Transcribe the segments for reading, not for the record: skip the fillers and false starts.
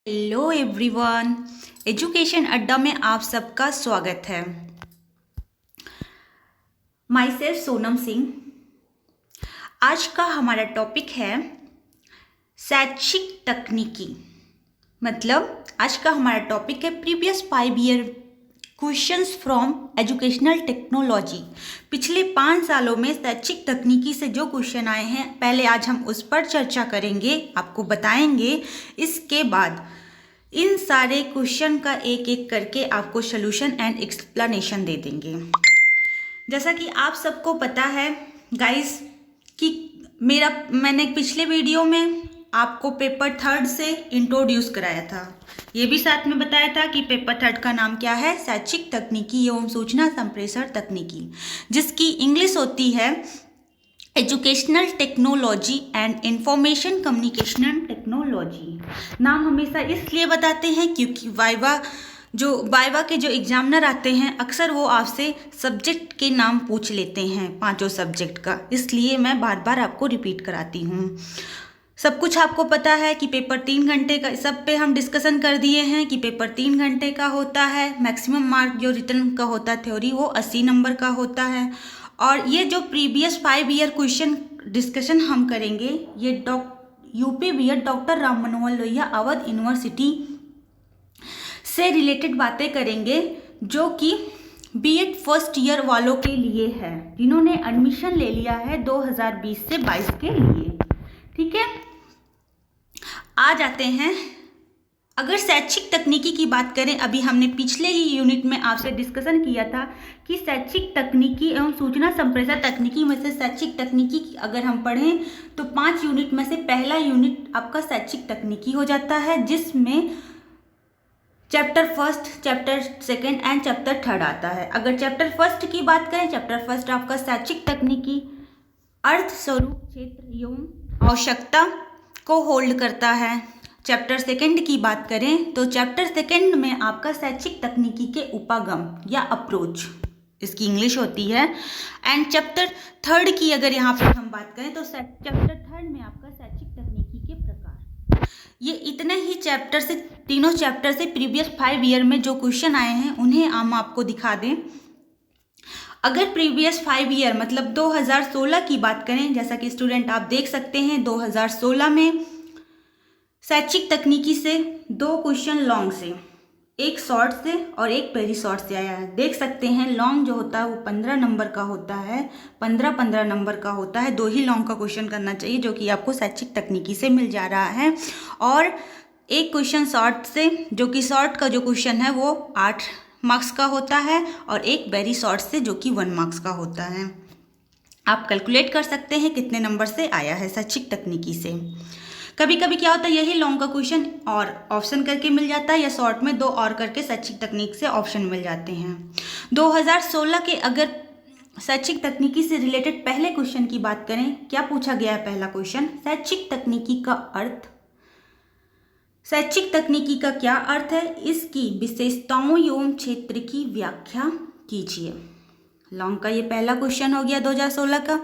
Hello everyone, education अड्डा में आप सबका स्वागत है। My self Sonam Singh. आज का हमारा टॉपिक है शैक्षिक तकनीकी। मतलब आज का हमारा टॉपिक है previous 5 year questions from educational technology. पिछले 5 सालों में शैक्षिक तकनीकी से जो क्वेश्चन आए हैं, पहले आज हम उस पर चर्चा करेंगे, आपको बताएंगे। इसके बाद इन सारे क्वेश्चन का एक एक करके आपको सोल्यूशन एंड एक्सप्लेनेशन दे देंगे। जैसा कि आप सबको पता है गाइस कि मैंने पिछले वीडियो में आपको पेपर थर्ड से इंट्रोड्यूस कराया था। ये भी साथ में बताया था कि पेपर थर्ड का नाम क्या है, शैक्षिक तकनीकी एवं सूचना संप्रेषण तकनीकी, जिसकी इंग्लिश होती है educational technology and information communication technology. नाम हमेशा इसलिए बताते हैं क्योंकि वाइवा के जो एग्जामिनर आते हैं, अक्सर वो आपसे सब्जेक्ट के नाम पूछ लेते हैं, 5 सब्जेक्ट का, इसलिए मैं बार बार आपको रिपीट कराती हूँ। सब कुछ आपको पता है कि पेपर 3 घंटे का, सब पे हम डिस्कशन कर दिए हैं कि पेपर 3 घंटे का होता है। मैक्सिमम मार्क जो रिटर्न का होता है थ्योरी, वो 80 नंबर का होता है। और ये जो प्रीवियस 5 ईयर क्वेश्चन डिस्कशन हम करेंगे, ये UP BEd doctor Ram Manohar Lohia Awadh university से रिलेटेड बातें करेंगे, जो कि बीएड फर्स्ट ईयर वालों के लिए है, जिन्होंने एडमिशन ले लिया है 2020 से 22 के लिए। ठीक है, आ जाते हैं। अगर शैक्षिक तकनीकी की बात करें, अभी हमने पिछले ही यूनिट में आपसे डिस्कशन किया था कि शैक्षिक तकनीकी एवं सूचना संप्रेषण तकनीकी में से शैक्षिक तकनीकी अगर हम पढ़ें तो 5 यूनिट में से पहला यूनिट आपका शैक्षिक तकनीकी हो जाता है, जिसमें chapter first, chapter second and chapter third आता है। अगर चैप्टर फर्स्ट की बात करें, चैप्टर फर्स्ट आपका शैक्षिक तकनीकी अर्थ, स्वरूप, क्षेत्र एवं आवश्यकता को होल्ड करता है। चैप्टर सेकंड की बात करें तो चैप्टर सेकंड में आपका शैक्षिक तकनीकी के उपागम या अप्रोच, इसकी इंग्लिश होती है। एंड चैप्टर थर्ड की अगर यहाँ पर हम बात करें तो चैप्टर थर्ड में आपका शैक्षिक तकनीकी के प्रकार। ये इतने ही चैप्टर से, तीनों चैप्टर से प्रीवियस 5 ईयर में जो क्वेश्चन आए हैं उन्हें हम आपको दिखा दें। अगर प्रीवियस 5 ईयर मतलब 2016 की बात करें, जैसा कि स्टूडेंट आप देख सकते हैं, 2016 में शैक्षिक तकनीकी से 2 क्वेश्चन लॉन्ग से, एक शॉर्ट से और एक वेरी शॉर्ट से आया है। देख सकते हैं, लॉन्ग जो होता है वो 15 नंबर का होता है, 15 नंबर का होता है। 2 ही लॉन्ग का क्वेश्चन करना चाहिए, जो कि आपको शैक्षिक तकनीकी से मिल जा रहा है। और एक क्वेश्चन शॉर्ट से, जो कि शॉर्ट का जो क्वेश्चन है वो 8 मार्क्स का होता है, और एक वेरी शॉर्ट से जो कि 1 मार्क्स का होता है। आप कैलकुलेट कर सकते हैं कितने नंबर से आया है शैक्षिक तकनीकी से। कभी कभी क्या होता है, यही लॉन्ग का क्वेश्चन और ऑप्शन करके मिल जाता है, या शॉर्ट में 2 और करके शैक्षिक तकनीक से ऑप्शन मिल जाते हैं। 2016 के अगर शैक्षिक तकनीकी से रिलेटेड पहले क्वेश्चन की बात करें, क्या पूछा गया है? पहला क्वेश्चन, शैक्षिक तकनीकी का अर्थ। शैक्षिक तकनीकी का क्या अर्थ है, इसकी विशेषताओं एवं क्षेत्र की व्याख्या कीजिए। लॉन्ग का ये पहला क्वेश्चन हो गया 2016 का।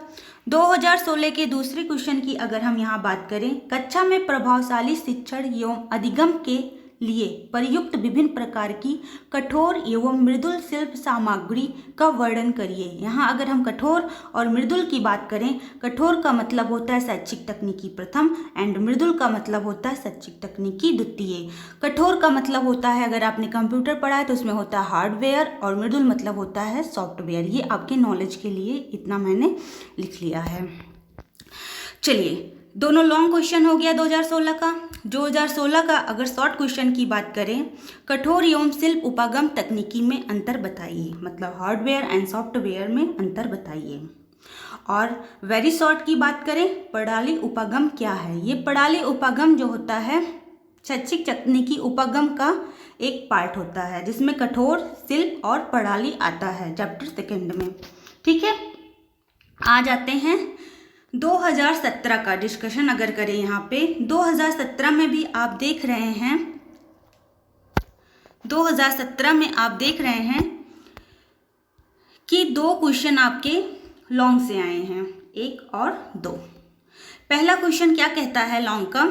2016 के दूसरे क्वेश्चन की अगर हम यहाँ बात करें, कक्षा में प्रभावशाली शिक्षण एवं अधिगम के लिए प्रयुक्त विभिन्न प्रकार की कठोर एवं मृदुल शिल्प सामग्री का वर्णन करिए। यहाँ अगर हम कठोर और मृदुल की बात करें, कठोर का मतलब होता है शैक्षिक तकनीकी प्रथम, एंड मृदुल का मतलब होता है शैक्षिक तकनीकी द्वितीय। कठोर का मतलब होता है, अगर आपने कंप्यूटर पढ़ा है तो उसमें होता है हार्डवेयर, और मृदुल मतलब होता है सॉफ्टवेयर। ये आपके नॉलेज के लिए इतना मैंने लिख लिया है। चलिए, दोनों लॉन्ग क्वेश्चन हो गया 2016 का। 2016 का अगर शॉर्ट क्वेश्चन की बात करें, कठोर एवं शिल्प उपागम तकनीकी में अंतर बताइए, मतलब हार्डवेयर एंड सॉफ्टवेयर में अंतर बताइए। और वेरी शॉर्ट की बात करें, प्रणाली उपागम क्या है? ये प्रणाली उपागम जो होता है शैक्षिक तकनीकी उपागम का एक पार्ट होता है, जिसमें कठोर, शिल्प और प्रणाली आता है चैप्टर सेकेंड में। ठीक है, आ जाते हैं 2017 का डिस्कशन अगर करें। यहाँ पे 2017 में भी आप देख रहे हैं, 2017 में आप देख रहे हैं कि 2 क्वेश्चन आपके लॉन्ग से आए हैं, 1 और 2। पहला क्वेश्चन क्या कहता है लॉन्ग का,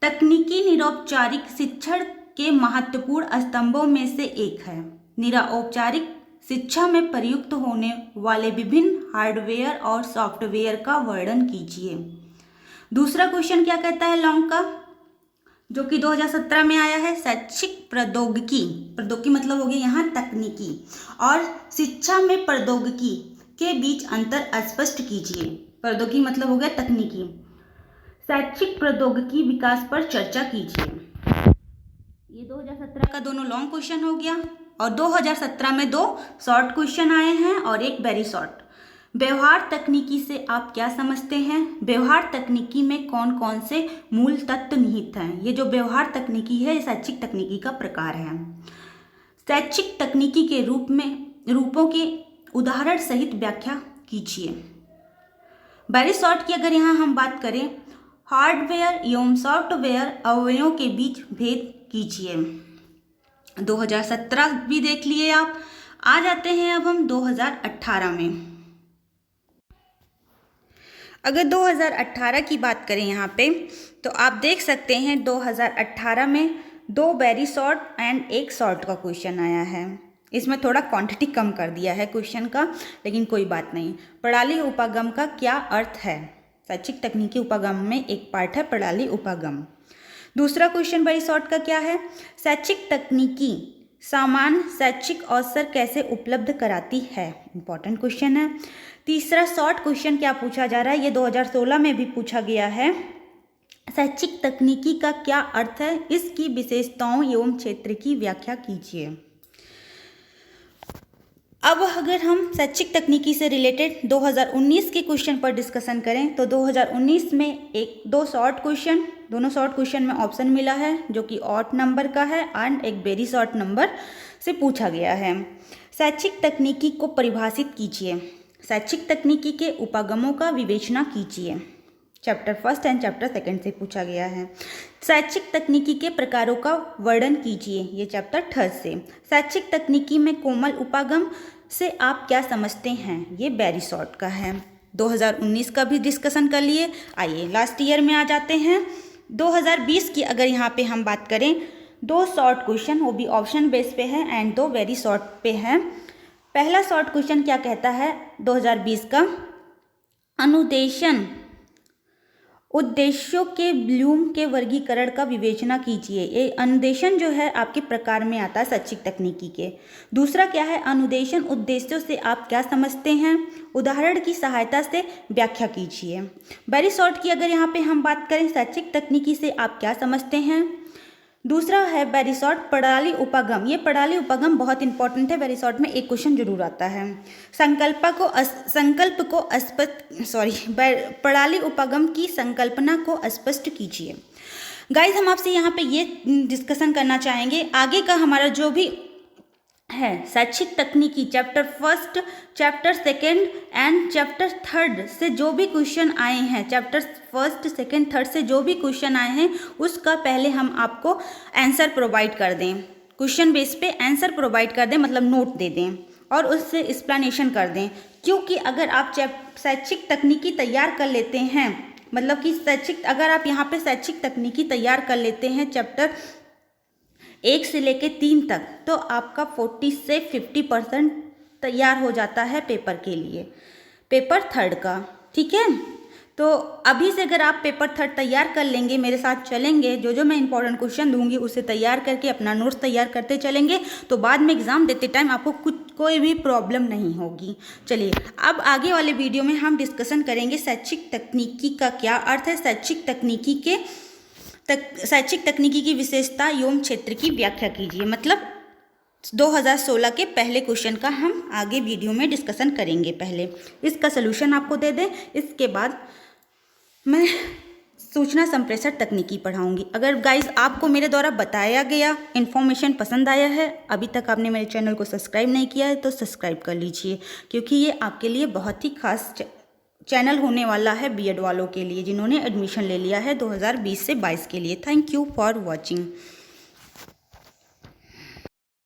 तकनीकी निरौपचारिक शिक्षण के महत्वपूर्ण स्तंभों में से एक है। निरौपचारिक शिक्षा में प्रयुक्त होने वाले विभिन्न हार्डवेयर और सॉफ्टवेयर का वर्णन कीजिए। दूसरा क्वेश्चन क्या कहता है लॉन्ग का, जो कि 2017 में आया है, शैक्षिक प्रौद्योगिकी मतलब हो गया यहाँ तकनीकी, और शिक्षा में प्रौद्योगिकी के बीच अंतर स्पष्ट कीजिए। प्रौद्योगिकी मतलब हो गया तकनीकी, शैक्षिक प्रौद्योगिकी विकास पर चर्चा कीजिए। ये 2017 का दोनों लॉन्ग क्वेश्चन हो गया, और 2017 में 2 शॉर्ट क्वेश्चन आए हैं और एक वेरी शॉर्ट। व्यवहार तकनीकी से आप क्या समझते हैं? व्यवहार तकनीकी में कौन कौन से मूल तत्व निहित हैं? ये जो व्यवहार तकनीकी है, शैक्षिक तकनीकी का प्रकार है। शैक्षिक तकनीकी के रूपों के उदाहरण सहित व्याख्या कीजिए। वेरी शॉर्ट की अगर यहाँ हम बात करें, हार्डवेयर एवं सॉफ्टवेयर अवयवों के बीच भेद कीजिए। 2017 भी देख लिए आप। आ जाते हैं अब हम 2018 में। अगर 2018 की बात करें यहाँ पे, तो आप देख सकते हैं 2018 में 2 वेरी शॉर्ट एंड 1 शॉर्ट का क्वेश्चन आया है। इसमें थोड़ा क्वांटिटी कम कर दिया है क्वेश्चन का, लेकिन कोई बात नहीं। प्रणाली उपागम का क्या अर्थ है? शैक्षिक तकनीकी उपागम में एक पार्ट है प्रणाली उपागम। दूसरा क्वेश्चन वेरी शॉर्ट का क्या है? शैक्षिक तकनीकी समान शैक्षिक अवसर कैसे उपलब्ध कराती है? इंपॉर्टेंट क्वेश्चन है। तीसरा शॉर्ट क्वेश्चन क्या पूछा जा रहा है? ये 2016 में भी पूछा गया है। शैक्षिक तकनीकी का क्या अर्थ है? इसकी विशेषताओं एवं क्षेत्र की व्याख्या कीजिए। अब अगर हम शैक्षिक तकनीकी से रिलेटेड 2019 के क्वेश्चन पर डिस्कशन करें, तो 2019 में 2 शॉर्ट क्वेश्चन, दोनों शॉर्ट क्वेश्चन में ऑप्शन मिला है जो कि ऑड नंबर का है एंड एक वेरी शॉर्ट नंबर से पूछा गया है। शैक्षिक तकनीकी को परिभाषित कीजिए। शैक्षिक तकनीकी के उपागमों का विवेचना कीजिए। चैप्टर 1 एंड चैप्टर 2 से पूछा गया है। शैक्षिक तकनीकी के प्रकारों का वर्णन कीजिए। ये चैप्टर 3 से। शैक्षिक तकनीकी में कोमल उपागम से आप क्या समझते हैं? ये वेरी शॉर्ट का है। 2019 का भी डिस्कशन कर लिए। आइए लास्ट ईयर में आ जाते हैं। 2020 की अगर यहाँ पे हम बात करें, 2 शॉर्ट क्वेश्चन, वो भी ऑप्शन बेस पे है, एंड 2 वेरी शॉर्ट पे है। पहला शॉर्ट क्वेश्चन क्या कहता है 2020 का? अनुदेशन उद्देश्यों के ब्लूम के वर्गीकरण का विवेचना कीजिए। ये अनुदेशन जो है आपके प्रकार में आता है शैक्षिक तकनीकी के। दूसरा क्या है? अनुदेशन उद्देश्यों से आप क्या समझते हैं? उदाहरण की सहायता से व्याख्या कीजिए। वेरी शॉर्ट की अगर यहाँ पे हम बात करें, शैक्षिक तकनीकी से आप क्या समझते हैं? दूसरा है वेरी शॉर्ट प्रणाली उपागम। ये प्रणाली उपागम बहुत इंपॉर्टेंट है। वेरी शॉर्ट में एक क्वेश्चन जरूर आता है। प्रणाली उपागम की संकल्पना को स्पष्ट कीजिए। गाइज, हम आपसे यहाँ पे ये डिस्कशन करना चाहेंगे, आगे का हमारा जो भी है शैक्षिक तकनीकी चैप्टर 1, चैप्टर 2 एंड चैप्टर 3 से जो भी क्वेश्चन आए हैं, चैप्टर 1, 2, 3 से जो भी क्वेश्चन आए हैं, उसका पहले हम आपको आंसर प्रोवाइड कर दें। क्वेश्चन बेस पे आंसर प्रोवाइड कर दें, मतलब नोट दे दें और उससे एक्सप्लेनेशन कर दें। क्योंकि अगर आप शैक्षिक तकनीकी तैयार कर लेते हैं, मतलब कि अगर आप यहाँ पे शैक्षिक तकनीकी तैयार कर लेते हैं चैप्टर 1 से लेके 3 तक, तो आपका 40 से 50% तैयार हो जाता है पेपर के लिए, पेपर 3 का। ठीक है, तो अभी से अगर आप पेपर 3 तैयार कर लेंगे, मेरे साथ चलेंगे, जो मैं इंपॉर्टेंट क्वेश्चन दूंगी उसे तैयार करके अपना नोट्स तैयार करते चलेंगे, तो बाद में एग्जाम देते टाइम आपको कोई भी प्रॉब्लम नहीं होगी। चलिए, अब आगे वाले वीडियो में हम डिस्कशन करेंगे शैक्षिक तकनीकी का क्या अर्थ है, शैक्षिक तकनीकी की विशेषता एवं क्षेत्र की व्याख्या कीजिए। मतलब 2016 के पहले क्वेश्चन का हम आगे वीडियो में डिस्कशन करेंगे। पहले इसका सलूशन आपको दे दें, इसके बाद मैं सूचना संप्रेषण तकनीकी पढ़ाऊंगी। अगर गाइज आपको मेरे द्वारा बताया गया इन्फॉर्मेशन पसंद आया है, अभी तक आपने मेरे चैनल को सब्सक्राइब नहीं किया है, तो सब्सक्राइब कर लीजिए, क्योंकि ये आपके लिए बहुत ही खास चैनल होने वाला है बीएड वालों के लिए, जिन्होंने एडमिशन ले लिया है 2020 से 22 के लिए। Thank you for watching.